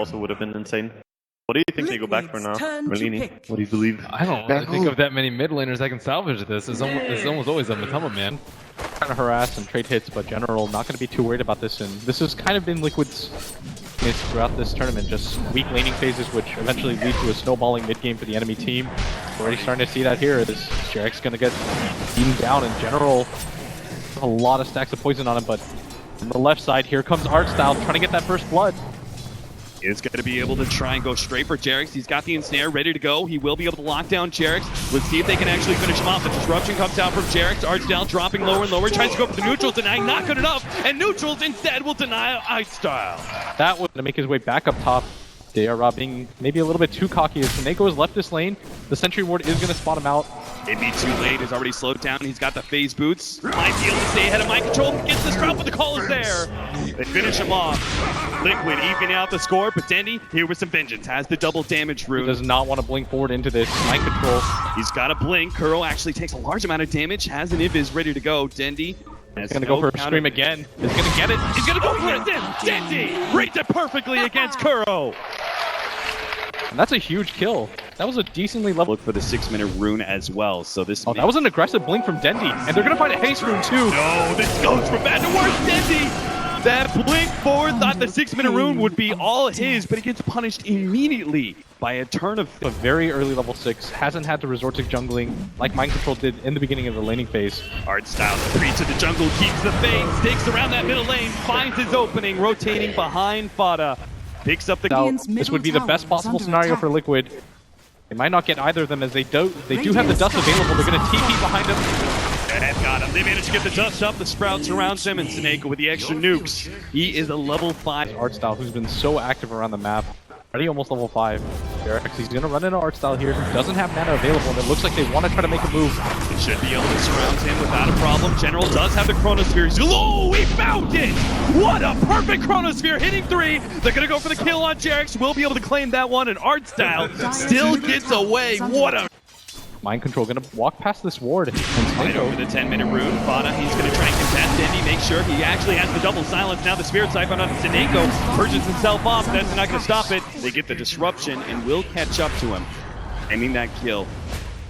also would have been insane. What do you think they go back for now? Merlini, what do you believe? I don't really think of that many mid laners that can salvage this. It's almost always a MATUMBAMAN. Kind of harass and trade hits, but general not going to be too worried about this. And this has kind of been Liquid's miss throughout this tournament, just weak laning phases, which eventually lead to a snowballing mid game for the enemy team. We're already starting to see that here. Is JerAx going to get beaten down in general? A lot of stacks of poison on him, but on the left side here comes artstyle trying to get that first blood. Is going to be able to try and go straight for JerAx. He's got the ensnare ready to go. He will be able to lock down JerAx. Let's see if they can actually finish him off. The disruption comes out from JerAx. Artstyle dropping lower and lower. Tries to go for the neutrals, denying not good enough. And neutrals instead will deny artstyle. That was going to make his way back up top. ditya-ra being maybe a little bit too cocky as SoNNeikO has left this lane. The sentry ward is going to spot him out. It'd be too late. He's already slowed down. He's got the phase boots. Might be able to stay ahead of mind control. Gets the drop, but the call is there. They finish him off. Liquid evening out the score, but Dendi here with some vengeance. Has the double damage rune. He does not want to blink forward into this mind control. He's got a blink. Kuro actually takes a large amount of damage. Has an invis ready to go. Dendi He's going to go for a stream again. He's going to get it. He's going to go for it. Dendi reads it perfectly against Kuro. And that's a huge kill. That was a decently level. Look for the 6-minute rune as well. So this. Oh, that was an aggressive blink from Dendi, and they're gonna find a haste rune too. No, this goes from bad to worse. Dendi, that blink forward thought the 6-minute rune would be all his, but he gets punished immediately by a turn of a very early level 6. Hasn't had to resort to jungling like mind control did in the beginning of the laning phase. Artstyle, the preach of the jungle, keeps the fade, stakes around that middle lane, finds his opening, rotating behind Fata. Picks up the now, this would be the best possible scenario for Liquid. They might not get either of them as they do have the dust available. They're going to TP behind him. They've got him. They managed to get the dust up. The Sprout surrounds him, and SoNNeikO with the extra nukes. He is a level 5. Artstyle, who's been so active around the map. Already almost level 5. JerAx, he's going to run into artstyle here. He doesn't have mana available, and it looks like they want to try to make a move. They should be able to surround him without a problem. General does have the Chronosphere. Oh, he found it! What a perfect Chronosphere, hitting 3. They're going to go for the kill on JerAx. Will be able to claim that one, and artstyle still gets away. What a... Mind control going to walk past this ward. Right over the 10-minute rune. Fata, he's going to try and contest Dendi, make sure he actually has the double silence. Now the Spirit Siphon on SoNNeikO purges himself off. That's not going to stop it. They get the disruption and will catch up to him. Aiming that kill.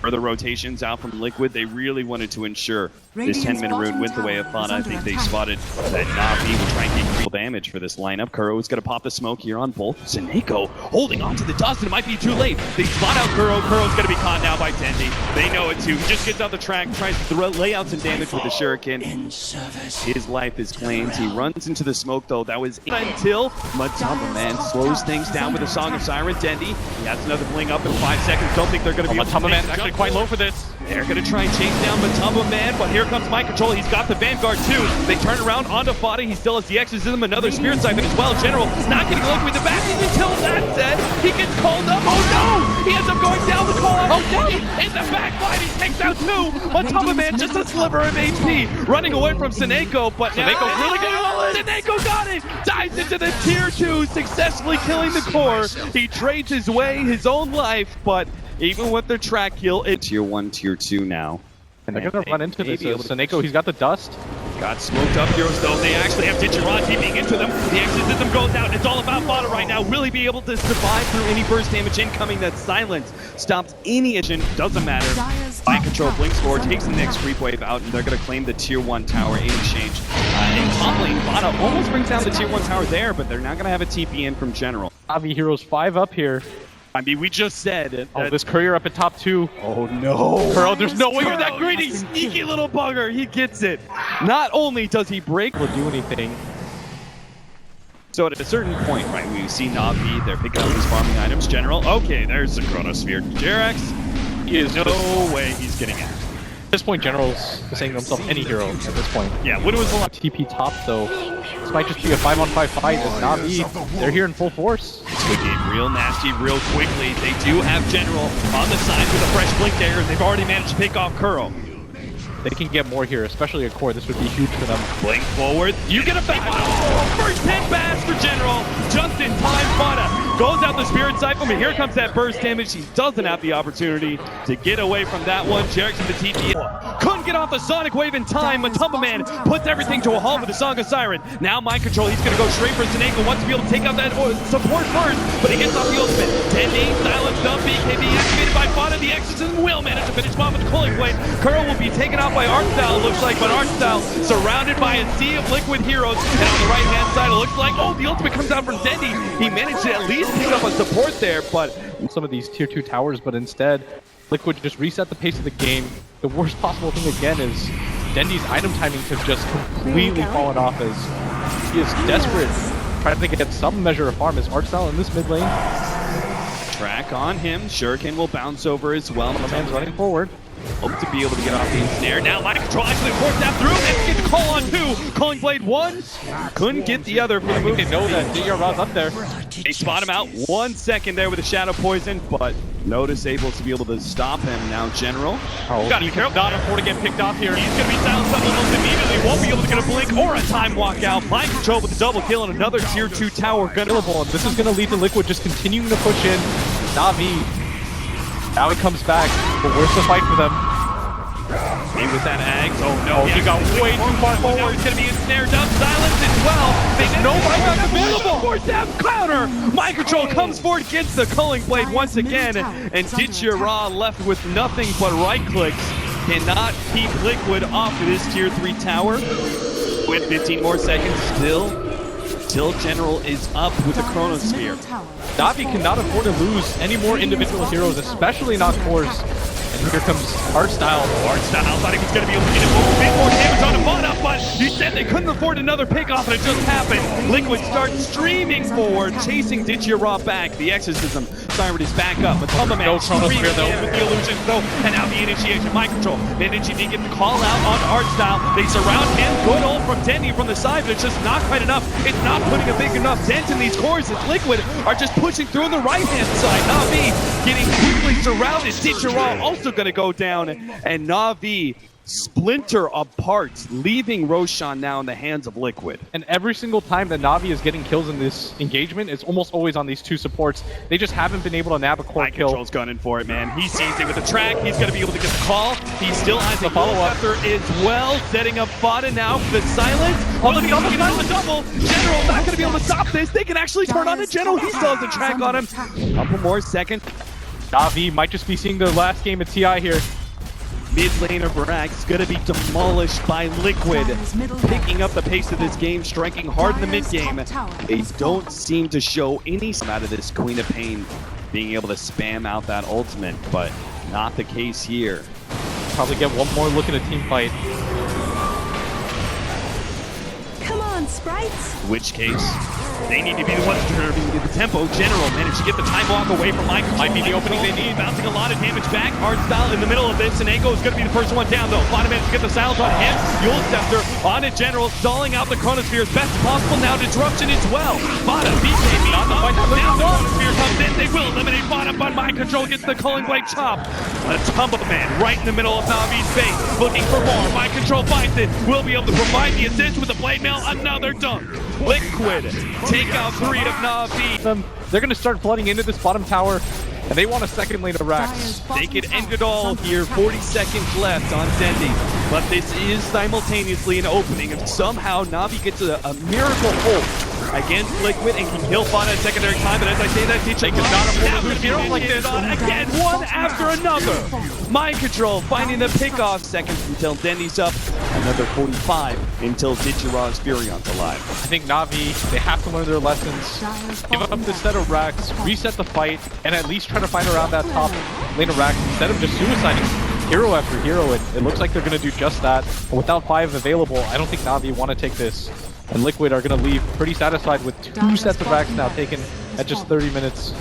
Further rotations out from Liquid. They really wanted to ensure this 10-minute rune went the way of Fata. I think they spotted that Na'Vi will try and get real damage for this lineup. Kuro is going to pop the smoke here on both. SoNNeikO holding onto the dust, and it might be too late. They spot out Kuro. Kuro's going to be caught now by Dendi. They know it too. He just gets out the track, tries to lay out some damage with the shuriken. His life is claimed. He runs into the smoke though. That was until MATUMBAMAN slows things down with a Song of Siren. Dendi, he has another bling up in 5 seconds. Don't think they're going to be able to MATUMBAMAN's actually quite low for this. They're going to try and chase down MATUMBAMAN, but here comes mind control. He's got the Vanguard too. They turn around onto Fata. He still has the exorcism, another Spirit Siphon as well. General not getting Liquid with the back until that said he gets called up. Oh no! He ends up going down the call out. Dendi in the back line. He takes out 2. MATUMBAMAN just a sliver of HP. Running away from SoNNeikO, but now SoNNeikO really got it. SoNNeikO got it! Dives into the tier 2, successfully killing the core. He trades his way, his own life, but even with their track kill, it's tier 1, tier 2 now. And they're going to run into this. SoNNeikO, he's got the dust. Got smoked up heroes though. They actually have ditya-ra TPing into them. The exorcism goes out. It's all about Fata right now. Really be able to survive through any burst damage incoming. That silence stops any engine. Doesn't matter. Mind control blinks forward, takes the next creep wave out, and they're going to claim the tier 1 tower in exchange. And toppling, Fata almost brings down the tier 1 tower there, but they're not going to have a TP in from General. Na'Vi heroes 5 up here. I mean, we just said oh, this courier up at top 2. Oh no! Kuro, there's no way you're that greedy, sneaky little bugger. He gets it. Not only does he break, will do anything. So at a certain point, right, we see Na'Vi. They're picking up these farming items. General, okay, there's the Chronosphere. JerAx, is no way he's getting out. At this point, General's saying to himself any hero at this point. Yeah, when it was the TP top though. This might just be a 5-on-5 fight as Na'Vi. They're here in full force. This could get real nasty real quickly. They do have General on the side with a fresh blink dagger. They've already managed to pick off Kuro. They can get more here, especially a core. This would be huge for them. Blink forward. You get a back. Oh, first pin pass for General. Just in time, Fata goes out the Spirit Siphon, but here comes that burst damage. He doesn't have the opportunity to get away from that one. JerAx in the TP. couldn't get off the Sonic Wave in time. MATUMBAMAN puts everything to a halt with the Song of Siren. Now mind control, he's going to go straight for SoNNeikO. Wants to be able to take out that support first, but he gets off the ultimate. Dendi, silenced up, BKB activated by Fata. The Exorcism will manage to finish off with the Culling Blade. Kuro will be taken out by artstyle, looks like, but artstyle surrounded by a sea of liquid heroes. And on the right-hand side, it looks like, oh, the ultimate comes out from Dendi. He managed to at least pick up a support there, but some of these tier 2 towers, but instead Liquid just reset the pace of the game. The worst possible thing again is Dendi's item timing has just completely fallen off as he is desperate, trying to get some measure of farm as artstyle in this mid lane. Track on him, Shuriken will bounce over as well. Man's running forward. Hope to be able to get off the ensnare. Now mind control actually forced that through and get the call on two. Culling Blade one, couldn't get the other for the move. They know that ditya-ra's up there. They spot him out 1 second there with a Shadow Poison, but Natus able to be able to stop him now, General. Oh, gotta be careful. Not afford to get picked off here. He's gonna be silenced up almost immediately. Won't be able to get a blink or a time walkout. Mind control with the double kill and another tier 2 tower gonna. This is gonna lead to Liquid just continuing to push in. Na'Vi. Now he comes back, but where's the fight for them? And with that Ags, oh no, he got way too far forward. He's gonna be ensnared up, silenced as well. There's no buyback available. Force down counter. Mind control comes forward, gets the Culling Blade once again, and ditya-ra left with nothing but right clicks. Cannot keep Liquid off of this tier 3 tower. With 15 more seconds till General is up with the Chronosphere. Na'Vi cannot afford to lose any more individual heroes, especially not cores. And here comes artstyle. Artstyle thought he was going to be able to get a bit more damage on the Fata, but he said they couldn't afford another pickoff, and it just happened. Liquid starts streaming forward, chasing ditya-ra back. The Exorcism Siren is back up. MATUMBAMAN no Chronosphere though with the illusion, though, and now the initiation. Mind control. MatchID get the call out on artstyle. They surround him. Good ult from Dendi from the side, but it's just not quite enough. It's not putting a big enough dent in these cores as Liquid are just pushing through on the right-hand side. Na'Vi getting quickly surrounded. ditya-ra also going to go down, and Na'Vi splinter apart, leaving Roshan now in the hands of Liquid. And every single time that Na'Vi is getting kills in this engagement, it's almost always on these two supports. They just haven't been able to nab a core kill. Control's gunning for it, man. He sees it with the track. He's going to be able to get the call. He still has a follow-up as well, setting up Fata now for the silence. Oh, the double. General not going to be able to stop this. They can actually turn on the General. He still has the track on him. Couple more seconds. Na'Vi might just be seeing the last game at TI here. Mid laner JerAx going to be demolished by Liquid, picking up the pace of this game, striking hard in the mid game. They don't seem to show any out of this Queen of Pain being able to spam out that ultimate, but not the case here. Probably get one more look at a team fight. Come on, sprites. In which case, they need to be the ones determining the tempo. General managed to get the time walk away from Michael. Might be the opening they need. Bouncing a lot of damage back. Artstyle in the middle of this. SoNNeikO is going to be the first one down, though. Fata managed to get the silence on him. Yule Scepter on a General, stalling out the Chronosphere as best as possible. Now disruption as well. Fata, BKB, now the Chronosphere comes in. They will eliminate Fata, but mind control gets the Culling Blade chop. MATUMBAMAN right in the middle of Na'Vi's face, looking for more. Mind control finds it. Will be able to provide the assist with the blade mail. Another dunk. Liquid take out 3 of Na'Vi. They're going to start flooding into this bottom tower, and they want a second lane of Rax. They could end it all here. 40 seconds left on Dendi, but this is simultaneously an opening. If somehow Na'Vi gets a miracle ult against Liquid and can kill Fata a secondary time, but as I say that, they could not afford to lose heroes like this. Again, one after another. Mind control finding the pickoff. Seconds until Dendi's up. Another 45 until ditya-ra's Furion's alive. I think Na'Vi, they have to learn their lessons. Give up this set of Rax, reset the fight, and at least try to find around that top lane of Rax instead of just suiciding hero after hero. It looks like they're going to do just that. But without 5 available, I don't think Na'Vi want to take this. And Liquid are going to leave pretty satisfied with 2 sets of Rax now taken at just 30 minutes.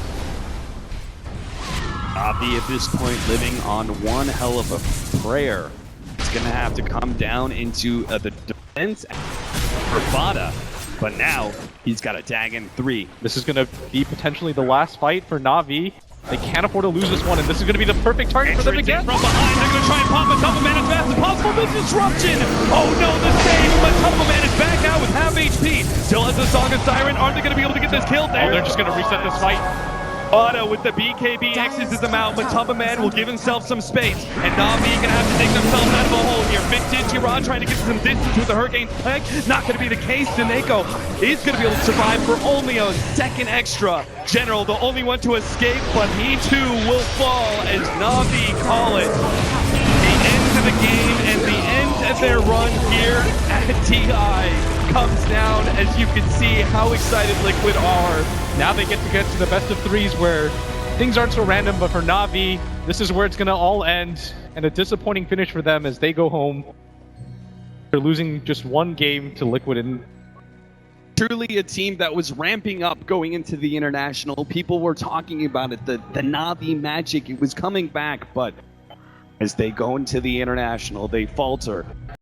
Na'Vi at this point living on one hell of a prayer. It's going to have to come down into the defense for Fata. But now, he's got a Dagon 3. This is going to be potentially the last fight for Na'Vi. They can't afford to lose this one, and this is going to be the perfect target for them to get. From behind, they're going to try and pop MATUMBAMAN as fast as possible. The disruption! Oh no, the save! MATUMBAMAN is back out with half HP. Still has the Song of Siren. Aren't they going to be able to get this kill there? Oh, they're just going to reset this fight. Fata with the BKB X's him out. MATUMBAMAN will give himself some space. And Na'Vi gonna have to dig themselves out of a hole here. Big ditya-ra trying to get some distance with the Hurricane's Plague. Not gonna be the case. SoNNeikO is gonna be able to survive for only a second extra. General, the only one to escape, but he too will fall as Na'Vi call it. The end of the game and the end of their run here at TI comes down as you can see how excited Liquid are. Now they get to the best of threes where things aren't so random, but for Na'Vi, this is where it's going to all end, and a disappointing finish for them as they go home. They're losing just one game to Liquid, and Truly a team that was ramping up going into the international. People were talking about it, the Na'Vi magic, it was coming back, but as they go into the international, they falter.